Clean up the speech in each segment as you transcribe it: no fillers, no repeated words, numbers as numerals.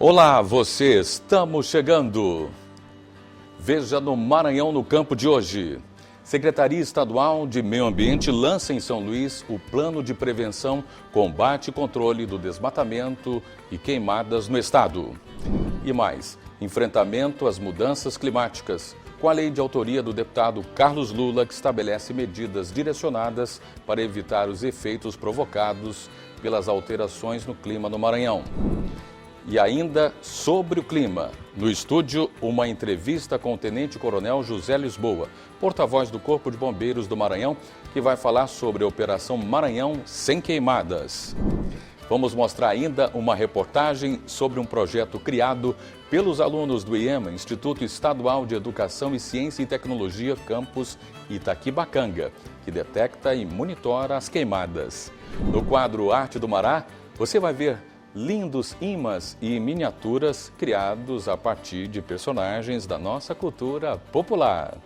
Olá, você, estamos chegando. Veja no Maranhão no Campo de hoje. Secretaria Estadual de Meio Ambiente lança em São Luís o Plano de Prevenção, Combate e Controle do Desmatamento e Queimadas no Estado. E mais, enfrentamento às mudanças climáticas, com a lei de autoria do deputado Carlos Lula, que estabelece medidas direcionadas para evitar os efeitos provocados pelas alterações no clima no Maranhão. E ainda sobre o clima, no estúdio, uma entrevista com o Tenente-Coronel José Lisboa, porta-voz do Corpo de Bombeiros do Maranhão, que vai falar sobre a Operação Maranhão Sem Queimadas. Vamos mostrar ainda uma reportagem sobre um projeto criado pelos alunos do IEMA, Instituto Estadual de Educação e Ciência e Tecnologia, campus Itaquibacanga, que detecta e monitora as queimadas. No quadro Arte do Mará, você vai ver lindos imãs e miniaturas criados a partir de personagens da nossa cultura popular.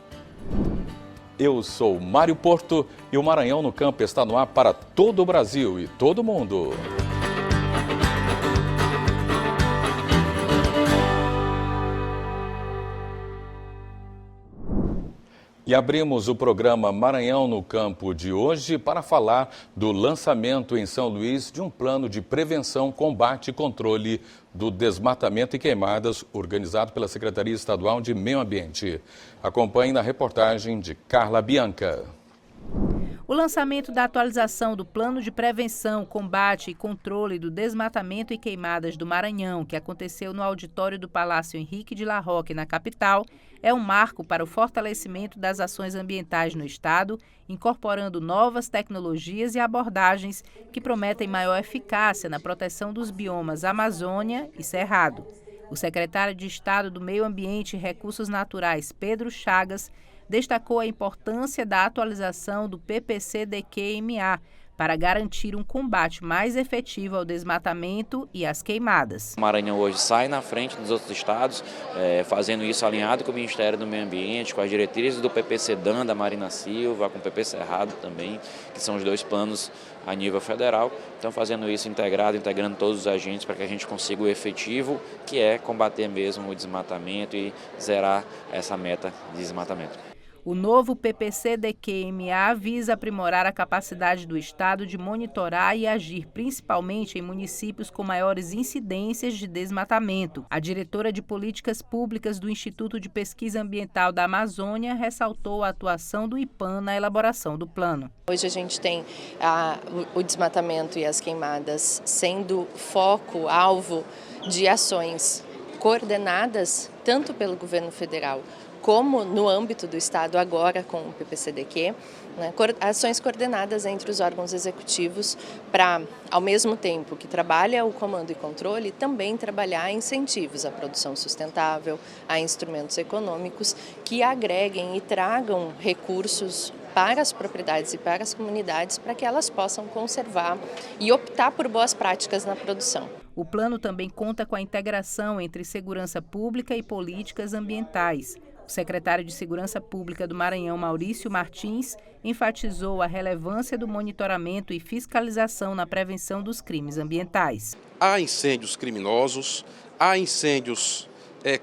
Eu sou Mário Porto e o Maranhão no Campo está no ar para todo o Brasil e todo o mundo. E abrimos o programa Maranhão no Campo de hoje para falar do lançamento em São Luís de um plano de prevenção, combate e controle do desmatamento e queimadas organizado pela Secretaria Estadual de Meio Ambiente. Acompanhe na reportagem de Carla Bianca. O lançamento da atualização do Plano de Prevenção, Combate e Controle do Desmatamento e Queimadas do Maranhão, que aconteceu no auditório do Palácio Henrique de La Roque, na capital, é um marco para o fortalecimento das ações ambientais no estado, incorporando novas tecnologias e abordagens que prometem maior eficácia na proteção dos biomas Amazônia e Cerrado. O secretário de Estado do Meio Ambiente e Recursos Naturais, Pedro Chagas, destacou a importância da atualização do PPC-DQ-MA para garantir um combate mais efetivo ao desmatamento e às queimadas. O Maranhão hoje sai na frente dos outros estados, fazendo isso alinhado com o Ministério do Meio Ambiente, com as diretrizes do PPC-DAN, da Marina Silva, com o PP Cerrado também, que são os dois planos a nível federal. Então fazendo isso integrando todos os agentes para que a gente consiga o efetivo, que é combater mesmo o desmatamento e zerar essa meta de desmatamento. O novo PPC-DQ-MA visa aprimorar a capacidade do Estado de monitorar e agir principalmente em municípios com maiores incidências de desmatamento. A diretora de Políticas Públicas do Instituto de Pesquisa Ambiental da Amazônia ressaltou a atuação do IPAN na elaboração do plano. Hoje a gente tem o desmatamento e as queimadas sendo foco, alvo de ações coordenadas tanto pelo governo federal como no âmbito do Estado agora com o PPC-DQ, ações coordenadas entre os órgãos executivos para, ao mesmo tempo que trabalha o comando e controle, também trabalhar incentivos à produção sustentável, a instrumentos econômicos que agreguem e tragam recursos para as propriedades e para as comunidades para que elas possam conservar e optar por boas práticas na produção. O plano também conta com a integração entre segurança pública e políticas ambientais. O secretário de Segurança Pública do Maranhão, Maurício Martins, enfatizou a relevância do monitoramento e fiscalização na prevenção dos crimes ambientais. Há incêndios criminosos, há incêndios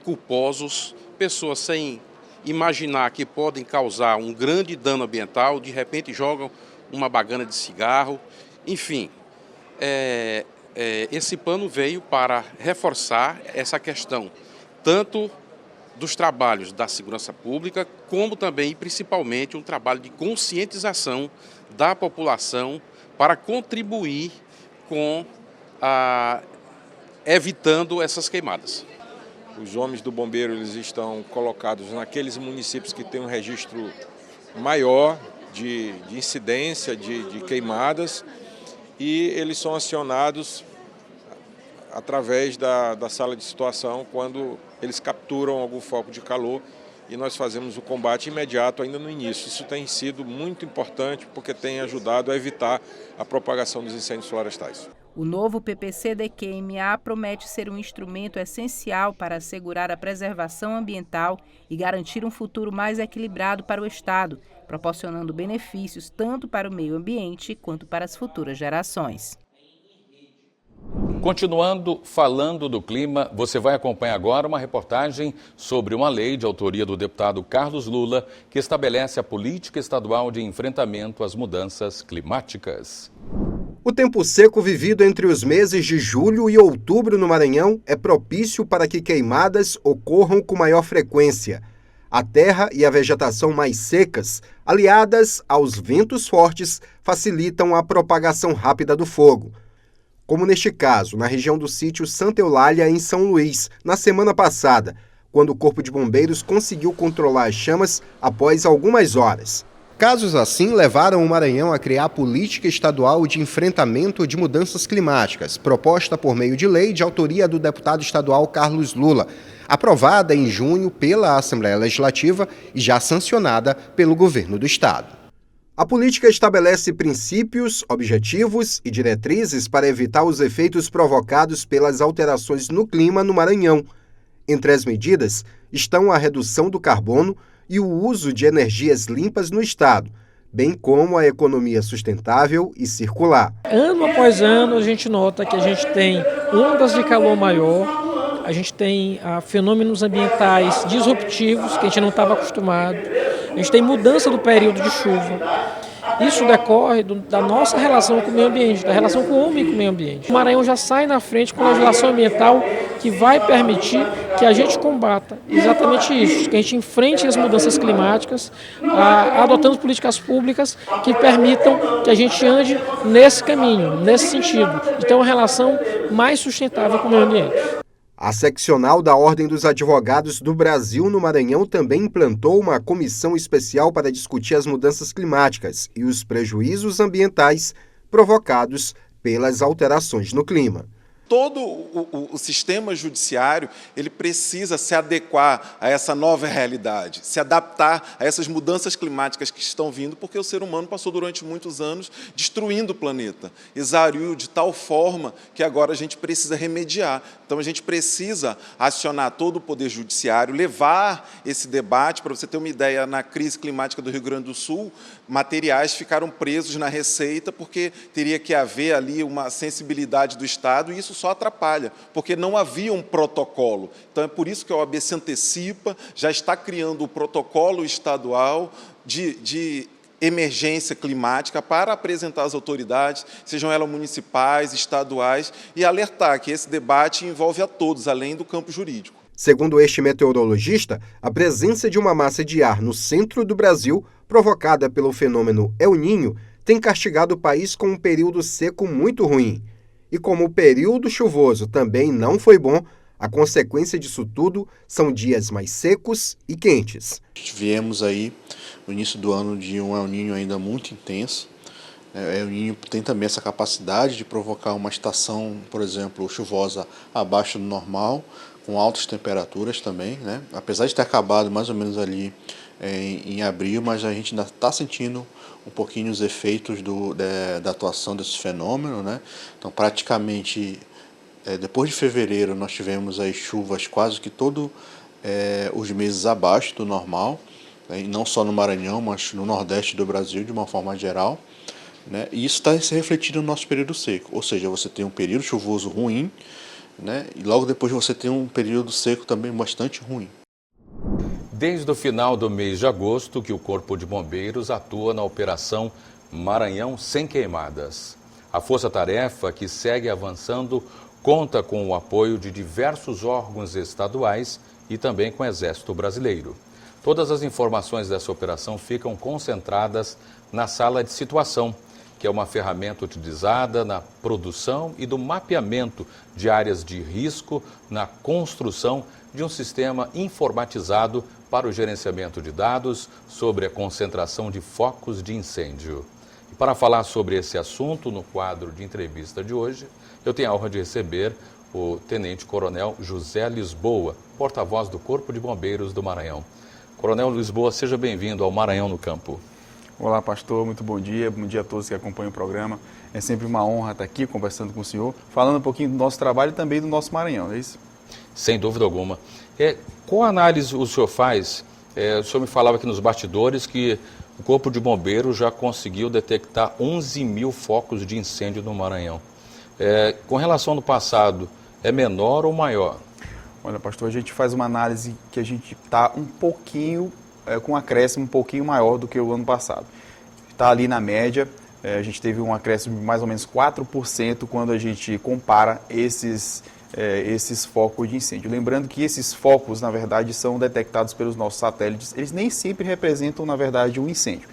culposos, pessoas sem imaginar que podem causar um grande dano ambiental, de repente jogam uma bagana de cigarro, enfim. Esse plano veio para reforçar essa questão, tanto dos trabalhos da segurança pública, como também e principalmente um trabalho de conscientização da população para contribuir com evitando essas queimadas. Os homens do bombeiro eles estão colocados naqueles municípios que têm um registro maior de incidência de queimadas e eles são acionados através da sala de situação quando eles capturam algum foco de calor e nós fazemos o combate imediato ainda no início. Isso tem sido muito importante porque tem ajudado a evitar a propagação dos incêndios florestais. O novo PPC-DQ-MA promete ser um instrumento essencial para assegurar a preservação ambiental e garantir um futuro mais equilibrado para o Estado, proporcionando benefícios tanto para o meio ambiente quanto para as futuras gerações. Continuando falando do clima, você vai acompanhar agora uma reportagem sobre uma lei de autoria do deputado Carlos Lula que estabelece a política estadual de enfrentamento às mudanças climáticas. O tempo seco vivido entre os meses de julho e outubro no Maranhão é propício para que queimadas ocorram com maior frequência. A terra e a vegetação mais secas, aliadas aos ventos fortes, facilitam a propagação rápida do fogo. Como neste caso, na região do sítio Santa Eulália, em São Luís, na semana passada, quando o Corpo de Bombeiros conseguiu controlar as chamas após algumas horas. Casos assim levaram o Maranhão a criar a Política Estadual de Enfrentamento de Mudanças Climáticas, proposta por meio de lei de autoria do deputado estadual Carlos Lula, aprovada em junho pela Assembleia Legislativa e já sancionada pelo governo do estado. A política estabelece princípios, objetivos e diretrizes para evitar os efeitos provocados pelas alterações no clima no Maranhão. Entre as medidas estão a redução do carbono e o uso de energias limpas no estado, bem como a economia sustentável e circular. Ano após ano a gente nota que a gente tem ondas de calor maior, a gente tem fenômenos ambientais disruptivos que a gente não estava acostumado, a gente tem mudança do período de chuva. Isso decorre da nossa relação com o meio ambiente, da relação com o homem com o meio ambiente. O Maranhão já sai na frente com legislação ambiental que vai permitir que a gente combata exatamente isso, que a gente enfrente as mudanças climáticas, adotando políticas públicas que permitam que a gente ande nesse caminho, nesse sentido, de ter uma relação mais sustentável com o meio ambiente. A seccional da Ordem dos Advogados do Brasil no Maranhão também implantou uma comissão especial para discutir as mudanças climáticas e os prejuízos ambientais provocados pelas alterações no clima. Todo o sistema judiciário ele precisa se adequar a essa nova realidade, se adaptar a essas mudanças climáticas que estão vindo, porque o ser humano passou durante muitos anos destruindo o planeta, exauriu de tal forma que agora a gente precisa remediar. Então a gente precisa acionar todo o poder judiciário, levar esse debate. Para você ter uma ideia, na crise climática do Rio Grande do Sul, materiais ficaram presos na Receita porque teria que haver ali uma sensibilidade do Estado e isso só atrapalha, porque não havia um protocolo. Então é por isso que a OAB se antecipa, já está criando o protocolo estadual de emergência climática para apresentar às autoridades, sejam elas municipais, estaduais, e alertar que esse debate envolve a todos, além do campo jurídico. Segundo este meteorologista, a presença de uma massa de ar no centro do Brasil, provocada pelo fenômeno El Niño, tem castigado o país com um período seco muito ruim. E como o período chuvoso também não foi bom, a consequência disso tudo são dias mais secos e quentes. Viemos aí no início do ano de um El Niño ainda muito intenso. O El Niño tem também essa capacidade de provocar uma estação, por exemplo, chuvosa abaixo do normal, com altas temperaturas também, né? Apesar de ter acabado mais ou menos ali em abril, mas a gente ainda está sentindo um pouquinho os efeitos da atuação desse fenômeno, né? Então, praticamente, depois de fevereiro, nós tivemos aí chuvas quase que todos os meses abaixo do normal, né? E não só no Maranhão, mas no Nordeste do Brasil, de uma forma geral, né? E isso está se refletindo no nosso período seco, ou seja, você tem um período chuvoso ruim, né? E logo depois você tem um período seco também bastante ruim. Desde o final do mês de agosto que o Corpo de Bombeiros atua na Operação Maranhão Sem Queimadas. A força-tarefa, que segue avançando, conta com o apoio de diversos órgãos estaduais e também com o Exército Brasileiro. Todas as informações dessa operação ficam concentradas na sala de situação, que é uma ferramenta utilizada na produção e do mapeamento de áreas de risco na construção de um sistema informatizado para o gerenciamento de dados sobre a concentração de focos de incêndio. E para falar sobre esse assunto, no quadro de entrevista de hoje, eu tenho a honra de receber o Tenente Coronel José Lisboa, porta-voz do Corpo de Bombeiros do Maranhão. Coronel Lisboa, seja bem-vindo ao Maranhão no Campo. Olá, pastor, muito bom dia a todos que acompanham o programa. É sempre uma honra estar aqui conversando com o senhor, falando um pouquinho do nosso trabalho e também do nosso Maranhão, é isso? Sem dúvida alguma. Qual análise o senhor faz? O senhor me falava aqui nos bastidores que o Corpo de Bombeiros já conseguiu detectar 11 mil focos de incêndio no Maranhão. Com relação ao passado, é menor ou maior? Olha, pastor, a gente faz uma análise que a gente está um pouquinho, com um acréscimo um pouquinho maior do que o ano passado. Está ali na média, a gente teve um acréscimo de mais ou menos 4% quando a gente compara esses focos de incêndio. Lembrando que esses focos, na verdade, são detectados pelos nossos satélites, eles nem sempre representam, na verdade, um incêndio.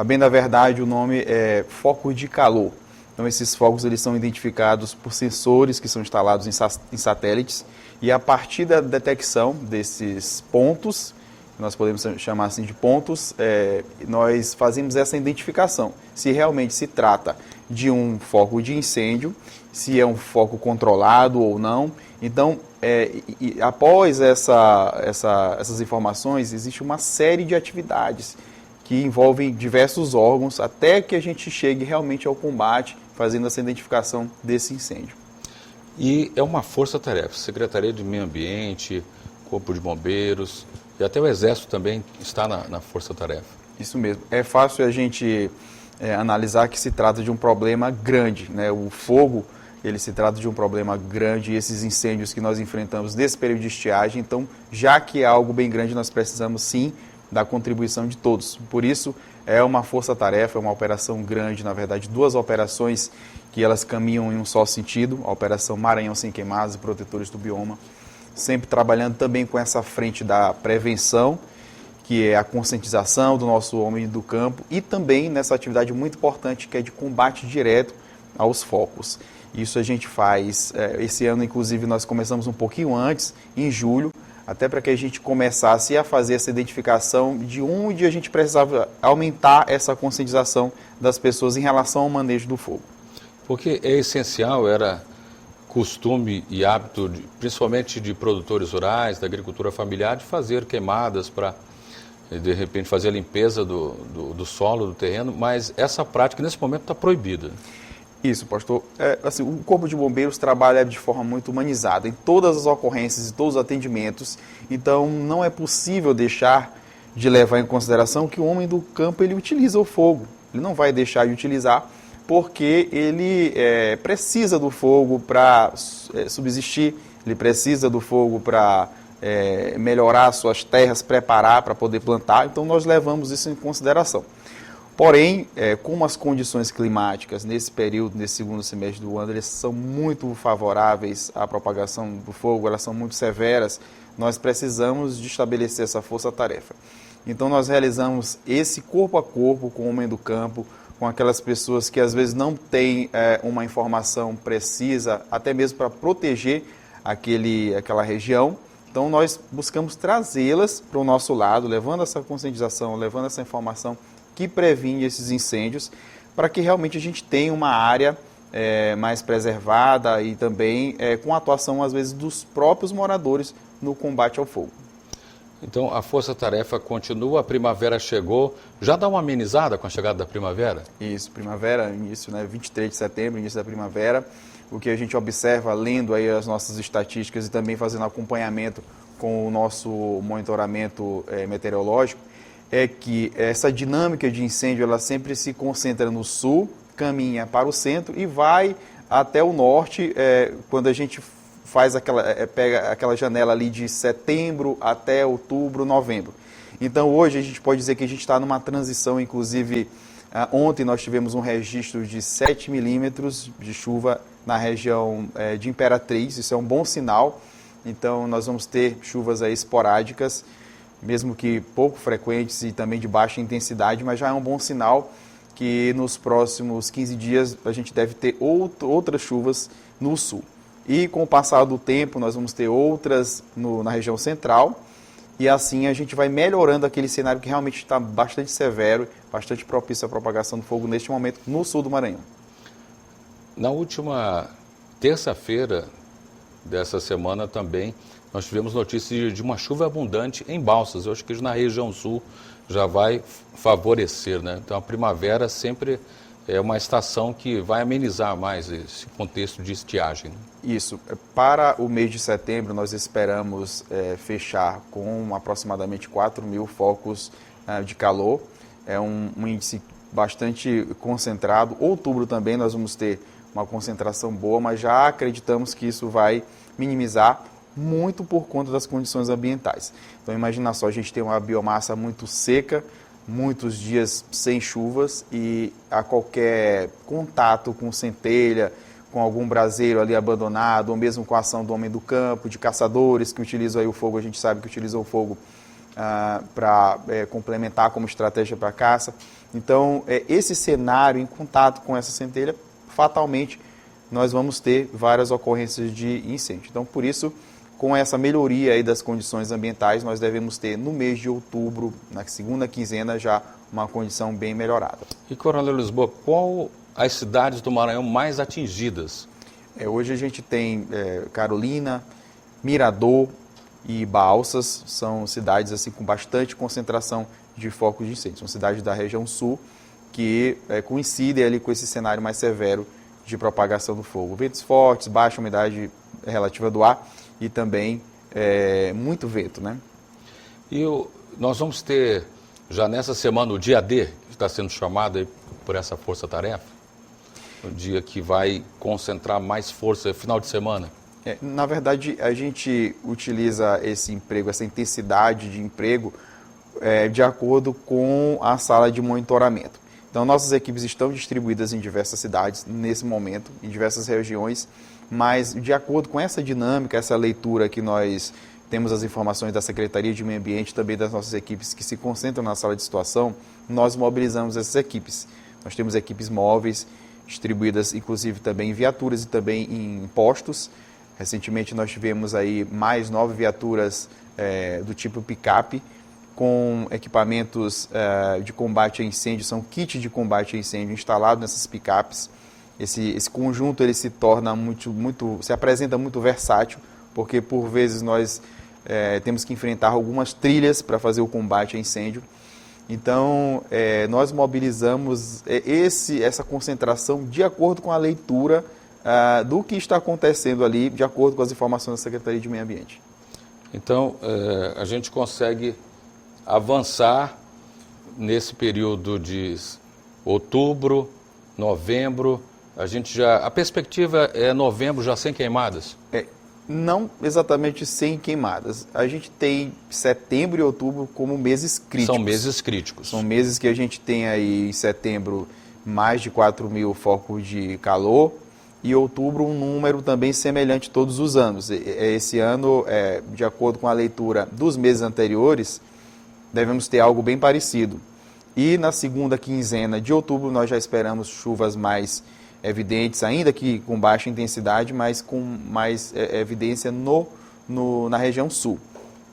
Bem, na verdade, o nome é foco de calor. Então, esses focos eles são identificados por sensores que são instalados em satélites e a partir da detecção desses pontos, nós podemos chamar assim de pontos, nós fazemos essa identificação, se realmente se trata de um foco de incêndio, se é um foco controlado ou não. Então, após essas informações, existe uma série de atividades que envolvem diversos órgãos até que a gente chegue realmente ao combate, fazendo essa identificação desse incêndio. E é uma força-tarefa, Secretaria de Meio Ambiente, Corpo de Bombeiros e até o Exército também está na força-tarefa. Isso mesmo. É fácil a gente analisar que se trata de um problema grande, né? O fogo, ele se trata de um problema grande e esses incêndios que nós enfrentamos nesse período de estiagem, então, já que é algo bem grande, nós precisamos sim da contribuição de todos. Por isso, é uma força-tarefa, é uma operação grande, na verdade, 2 operações que elas caminham em um só sentido, a Operação Maranhão Sem Queimadas e Protetores do Bioma, sempre trabalhando também com essa frente da prevenção, que é a conscientização do nosso homem do campo, e também nessa atividade muito importante que é de combate direto aos focos. Isso a gente faz, esse ano inclusive nós começamos um pouquinho antes, em julho, até para que a gente começasse a fazer essa identificação de onde a gente precisava aumentar essa conscientização das pessoas em relação ao manejo do fogo. Porque é essencial, era costume e hábito, principalmente de produtores rurais, da agricultura familiar, de fazer queimadas para, de repente, fazer a limpeza do solo, do terreno, mas essa prática nesse momento está proibida. Isso, pastor. Assim, o Corpo de Bombeiros trabalha de forma muito humanizada em todas as ocorrências e todos os atendimentos, então não é possível deixar de levar em consideração que o homem do campo ele utiliza o fogo. Ele não vai deixar de utilizar porque ele precisa do fogo para subsistir, ele precisa do fogo para melhorar suas terras, preparar para poder plantar, então nós levamos isso em consideração. Porém, como as condições climáticas nesse período, nesse segundo semestre do ano, elas são muito favoráveis à propagação do fogo, elas são muito severas, nós precisamos de estabelecer essa força-tarefa. Então nós realizamos esse corpo a corpo com o homem do campo, com aquelas pessoas que às vezes não têm uma informação precisa, até mesmo para proteger aquela região. Então nós buscamos trazê-las para o nosso lado, levando essa conscientização, levando essa informação que previne esses incêndios, para que realmente a gente tenha uma área mais preservada e também com a atuação, às vezes, dos próprios moradores no combate ao fogo. Então, a força-tarefa continua, a primavera chegou, já dá uma amenizada com a chegada da primavera? Isso, primavera, início, 23 de setembro, início da primavera. O que a gente observa, lendo aí as nossas estatísticas e também fazendo acompanhamento com o nosso monitoramento meteorológico, é que essa dinâmica de incêndio ela sempre se concentra no sul, caminha para o centro e vai até o norte, quando a gente faz pega aquela janela ali de setembro até outubro, novembro. Então hoje a gente pode dizer que a gente está numa transição, inclusive ontem nós tivemos um registro de 7 milímetros de chuva na região de Imperatriz, isso é um bom sinal, então nós vamos ter chuvas aí esporádicas, mesmo que pouco frequentes e também de baixa intensidade, mas já é um bom sinal que nos próximos 15 dias a gente deve ter outras chuvas no sul. E com o passar do tempo nós vamos ter outras na região central e assim a gente vai melhorando aquele cenário que realmente está bastante severo, bastante propício à propagação do fogo neste momento no sul do Maranhão. Na última terça-feira dessa semana também, nós tivemos notícias de uma chuva abundante em Balsas. Eu acho que na região sul já vai favorecer, né? Então a primavera sempre é uma estação que vai amenizar mais esse contexto de estiagem. Isso. Para o mês de setembro nós esperamos fechar com aproximadamente 4.000 focos de calor. É um índice bastante concentrado. Outubro também nós vamos ter uma concentração boa, mas já acreditamos que isso vai minimizar muito por conta das condições ambientais. Então imagina só, a gente tem uma biomassa muito seca, muitos dias sem chuvas e a qualquer contato com centelha, com algum braseiro ali abandonado, ou mesmo com a ação do homem do campo, de caçadores que utilizam aí o fogo, a gente sabe que utilizam o fogo para complementar como estratégia para caça. Então, esse cenário em contato com essa centelha, fatalmente, nós vamos ter várias ocorrências de incêndio. Então, por isso, com essa melhoria aí das condições ambientais, nós devemos ter no mês de outubro, na segunda quinzena, já uma condição bem melhorada. E, Coronel Lisboa, qual as cidades do Maranhão mais atingidas? Hoje a gente tem Carolina, Mirador e Balsas, são cidades assim com bastante concentração de focos de incêndio. São cidades da região sul que coincidem ali com esse cenário mais severo de propagação do fogo. Ventos fortes, baixa umidade relativa do ar e também muito vento, né? E nós vamos ter já nessa semana o dia D, que está sendo chamado aí por essa força-tarefa, o dia que vai concentrar mais força, final de semana. Na verdade, a gente utiliza esse emprego, essa intensidade de emprego, de acordo com a sala de monitoramento. Então, nossas equipes estão distribuídas em diversas cidades, nesse momento, em diversas regiões, mas de acordo com essa dinâmica, essa leitura que nós temos as informações da Secretaria de Meio Ambiente, também das nossas equipes que se concentram na sala de situação, nós mobilizamos essas equipes. Nós temos equipes móveis, distribuídas inclusive também em viaturas e também em postos. Recentemente nós tivemos aí mais 9 viaturas do tipo picape, com equipamentos de combate a incêndio, são kits de combate a incêndio instalados nessas picapes. Esse conjunto ele se torna se apresenta muito versátil, porque por vezes nós temos que enfrentar algumas trilhas para fazer o combate a incêndio. Então, nós mobilizamos essa concentração de acordo com a leitura do que está acontecendo ali, de acordo com as informações da Secretaria de Meio Ambiente. Então, a gente consegue avançar nesse período de outubro, novembro. A perspectiva é novembro já sem queimadas? Não exatamente sem queimadas. A gente tem setembro e outubro como meses críticos. São meses críticos. São meses que a gente tem aí em setembro mais de 4.000 focos de calor e outubro um número também semelhante todos os anos. Esse ano, de acordo com a leitura dos meses anteriores, devemos ter algo bem parecido. E na segunda quinzena de outubro nós já esperamos chuvas mais evidentes, ainda que com baixa intensidade, mas com mais evidência na região sul.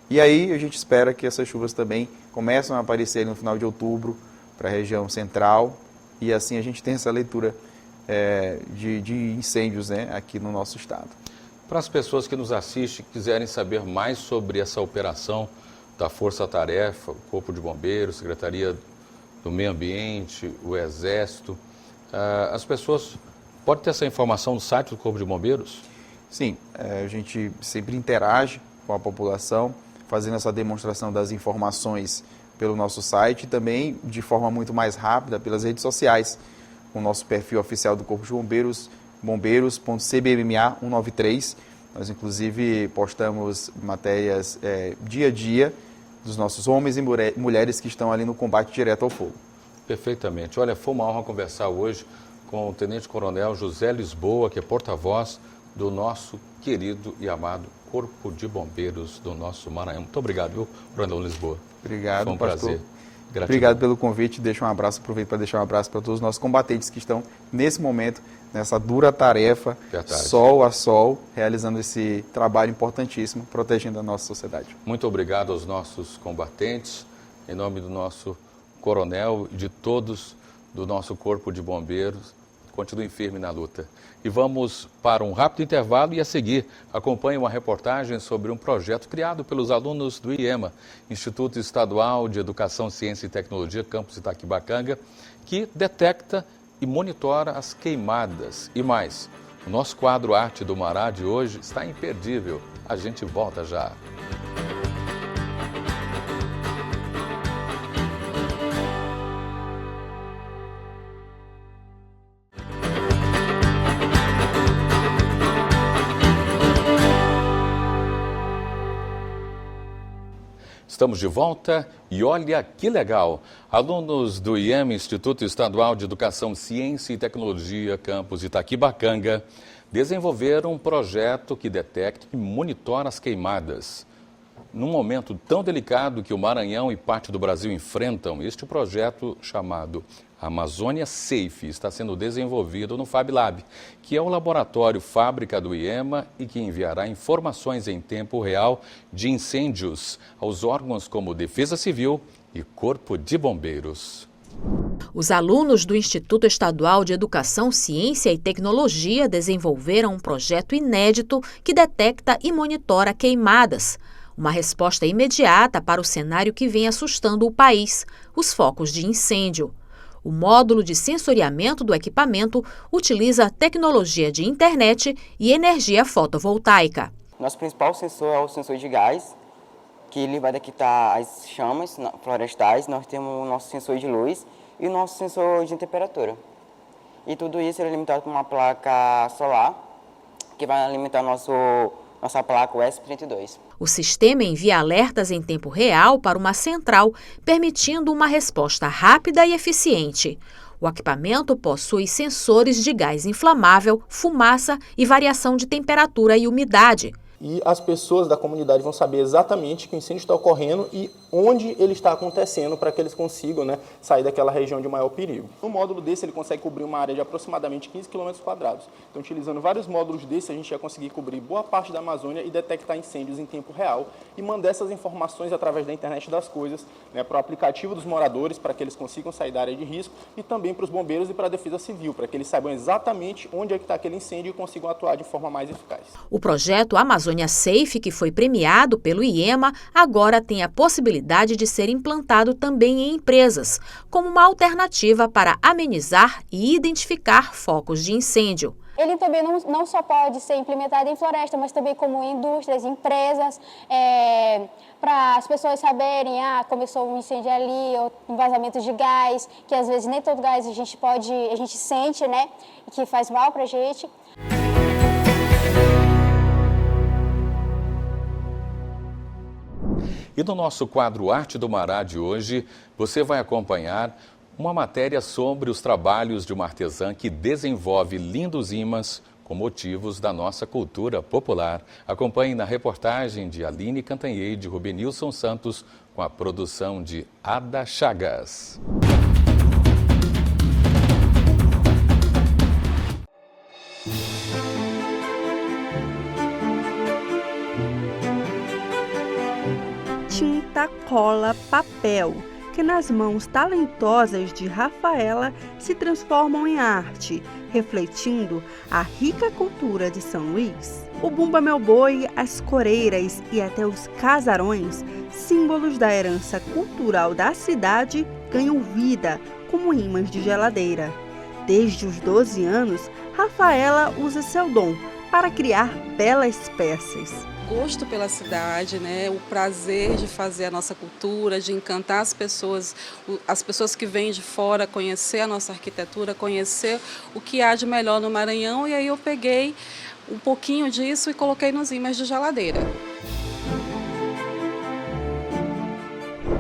E aí a gente espera que essas chuvas também comecem a aparecer no final de outubro para a região central e assim a gente tem essa leitura de incêndios, né, aqui no nosso estado. Para as pessoas que nos assistem e quiserem saber mais sobre essa operação da Força Tarefa, o Corpo de Bombeiros, Secretaria do Meio Ambiente, o Exército, as pessoas podem ter essa informação no site do Corpo de Bombeiros? Sim, a gente sempre interage com a população, fazendo essa demonstração das informações pelo nosso site e também de forma muito mais rápida pelas redes sociais, com o nosso perfil oficial do Corpo de Bombeiros, bombeiros.cbmma193. Nós, inclusive, postamos matérias dia a dia dos nossos homens e mulheres que estão ali no combate direto ao fogo. Perfeitamente. Olha, foi uma honra conversar hoje com o Tenente Coronel José Lisboa, que é porta-voz do nosso querido e amado Corpo de Bombeiros do nosso Maranhão. Muito obrigado, viu, Coronel Lisboa? Obrigado, foi um pastor. Prazer. Gratidão. Obrigado pelo convite. Deixo um abraço, aproveito para deixar um abraço para todos os nossos combatentes que estão nesse momento, nessa dura tarefa, sol a sol, realizando esse trabalho importantíssimo, protegendo a nossa sociedade. Muito obrigado aos nossos combatentes, em nome do nosso coronel e de todos do nosso Corpo de Bombeiros. Continuem firme na luta. E vamos para um rápido intervalo e a seguir acompanhe uma reportagem sobre um projeto criado pelos alunos do IEMA, Instituto Estadual de Educação, Ciência e Tecnologia, campus Itaquibacanga, que detecta e monitora as queimadas e mais. O nosso quadro Arte do Mará de hoje está imperdível. A gente volta já. Estamos de volta e olha que legal! Alunos do IEMA, Instituto Estadual de Educação, Ciência e Tecnologia, campus Itaquibacanga, desenvolveram um projeto que detecta e monitora as queimadas. Num momento tão delicado que o Maranhão e parte do Brasil enfrentam, este projeto chamado Amazônia Safe está sendo desenvolvido no FabLab, que é o laboratório fábrica do IEMA e que enviará informações em tempo real de incêndios aos órgãos como Defesa Civil e Corpo de Bombeiros. Os alunos do Instituto Estadual de Educação, Ciência e Tecnologia desenvolveram um projeto inédito que detecta e monitora queimadas. Uma resposta imediata para o cenário que vem assustando o país, os focos de incêndio. O módulo de sensoriamento do equipamento utiliza tecnologia de internet e energia fotovoltaica. Nosso principal sensor é o sensor de gás, que ele vai detectar as chamas florestais. Nós temos o nosso sensor de luz e o nosso sensor de temperatura. E tudo isso é alimentado por uma placa solar, que vai alimentar nossa placa, o S32. O sistema envia alertas em tempo real para uma central, permitindo uma resposta rápida e eficiente. O equipamento possui sensores de gás inflamável, fumaça e variação de temperatura e umidade. E as pessoas da comunidade vão saber exatamente que o incêndio está ocorrendo e onde ele está acontecendo para que eles consigam, sair daquela região de maior perigo. No módulo desse, ele consegue cobrir uma área de aproximadamente 15 km². Então, utilizando vários módulos desse, a gente vai conseguir cobrir boa parte da Amazônia e detectar incêndios em tempo real e mandar essas informações através da internet das coisas, para o aplicativo dos moradores, para que eles consigam sair da área de risco, e também para os bombeiros e para a Defesa Civil, para que eles saibam exatamente onde é que está aquele incêndio e consigam atuar de forma mais eficaz. O projeto Amazônia Safe, que foi premiado pelo IEMA, agora tem a possibilidade de ser implantado também em empresas, como uma alternativa para amenizar e identificar focos de incêndio. Ele também não só pode ser implementado em floresta, mas também como indústrias, empresas, para as pessoas saberem, começou um incêndio ali, ou um vazamento de gás, que às vezes nem todo gás a gente sente, e que faz mal para a gente. E no nosso quadro Arte do Mará de hoje, você vai acompanhar uma matéria sobre os trabalhos de uma artesã que desenvolve lindos imãs com motivos da nossa cultura popular. Acompanhe na reportagem de Aline Cantanhede e de Rubenilson Santos, com a produção de Ada Chagas. Tinta, cola, papel, que nas mãos talentosas de Rafaela se transformam em arte, refletindo a rica cultura de São Luís. O Bumba Meu Boi, as coreiras e até os casarões, símbolos da herança cultural da cidade, ganham vida como ímãs de geladeira. Desde os 12 anos, Rafaela usa seu dom para criar belas peças. Gosto pela cidade, o prazer de fazer a nossa cultura, de encantar as pessoas que vêm de fora, conhecer a nossa arquitetura, conhecer o que há de melhor no Maranhão, e aí eu peguei um pouquinho disso e coloquei nos ímãs de geladeira.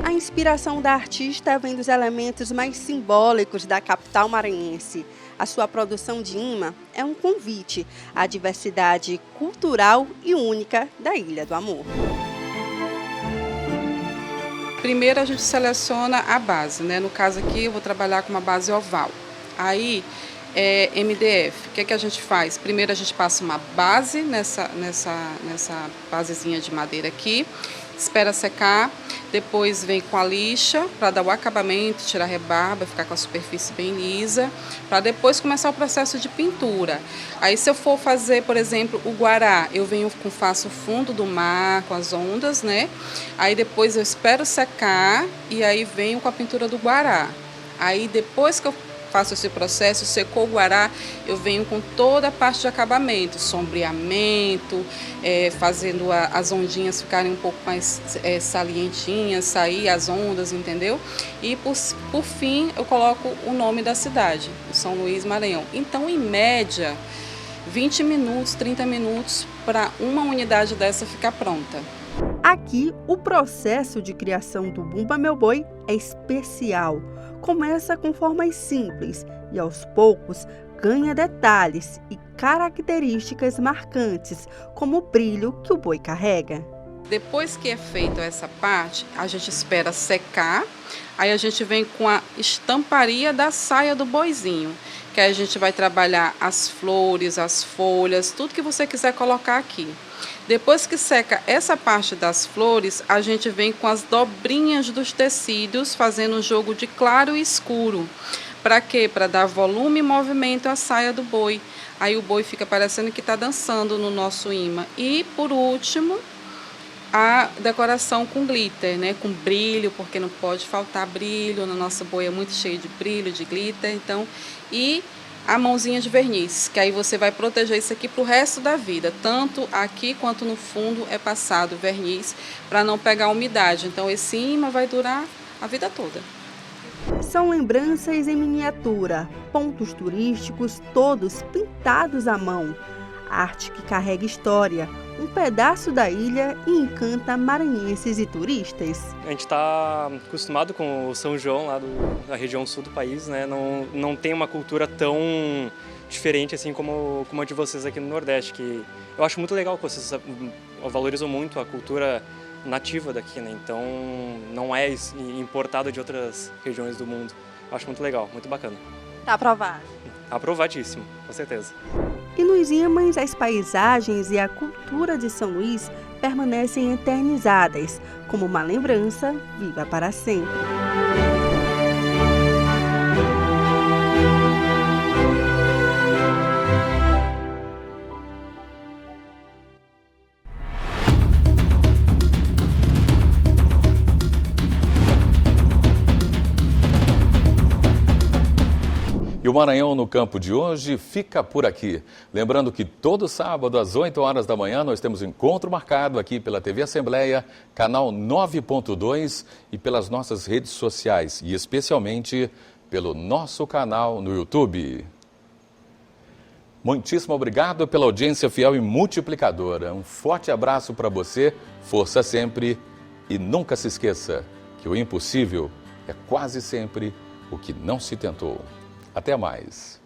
A inspiração da artista vem dos elementos mais simbólicos da capital maranhense. A sua produção de imã é um convite à diversidade cultural e única da Ilha do Amor. Primeiro a gente seleciona a base, No caso aqui eu vou trabalhar com uma base oval. Aí é MDF. O que a gente faz? Primeiro a gente passa uma base nessa basezinha de madeira aqui, espera secar, depois vem com a lixa para dar o acabamento, tirar a rebarba, ficar com a superfície bem lisa, para depois começar o processo de pintura. Aí se eu for fazer, por exemplo, o guará, eu faço o fundo do mar com as ondas, Aí depois eu espero secar e aí venho com a pintura do guará. Aí depois que eu faço esse processo, secou o guará, eu venho com toda a parte de acabamento, sombreamento, fazendo as ondinhas ficarem um pouco mais salientinhas, sair as ondas, entendeu? E por fim eu coloco o nome da cidade, São Luís, Maranhão. Então, em média, 20 minutos, 30 minutos para uma unidade dessa ficar pronta. Aqui, o processo de criação do Bumba Meu Boi é especial. Começa com formas simples e, aos poucos, ganha detalhes e características marcantes, como o brilho que o boi carrega. Depois que é feita essa parte, a gente espera secar, aí a gente vem com a estamparia da saia do boizinho, que aí a gente vai trabalhar as flores, as folhas, tudo que você quiser colocar aqui. Depois que seca essa parte das flores, a gente vem com as dobrinhas dos tecidos, fazendo um jogo de claro e escuro. Para quê? Para dar volume e movimento à saia do boi. Aí o boi fica parecendo que está dançando no nosso imã. E, por último, a decoração com glitter, né? Com brilho, porque não pode faltar brilho. No nosso boi é muito cheio de brilho, de glitter. Então, e a mãozinha de verniz, que aí você vai proteger isso aqui para o resto da vida. Tanto aqui quanto no fundo é passado verniz para não pegar umidade. Então, esse imã vai durar a vida toda. São lembranças em miniatura, pontos turísticos todos pintados à mão. Arte que carrega história, um pedaço da ilha e encanta maranhenses e turistas. A gente está acostumado com o São João lá da região sul do país, né? Não tem uma cultura tão diferente assim como a de vocês aqui no Nordeste, que eu acho muito legal que vocês valorizam muito a cultura nativa daqui, né? Então não é importado de outras regiões do mundo. Eu acho muito legal, muito bacana. Tá aprovado? Aprovadíssimo, com certeza. E nos ímãs, as paisagens e a cultura de São Luís permanecem eternizadas, como uma lembrança viva para sempre. E o Maranhão no Campo de hoje fica por aqui. Lembrando que todo sábado, às 8 horas da manhã, nós temos encontro marcado aqui pela TV Assembleia, canal 9.2 e pelas nossas redes sociais, e especialmente pelo nosso canal no YouTube. Muitíssimo obrigado pela audiência fiel e multiplicadora. Um forte abraço para você, força sempre e nunca se esqueça que o impossível é quase sempre o que não se tentou. Até mais.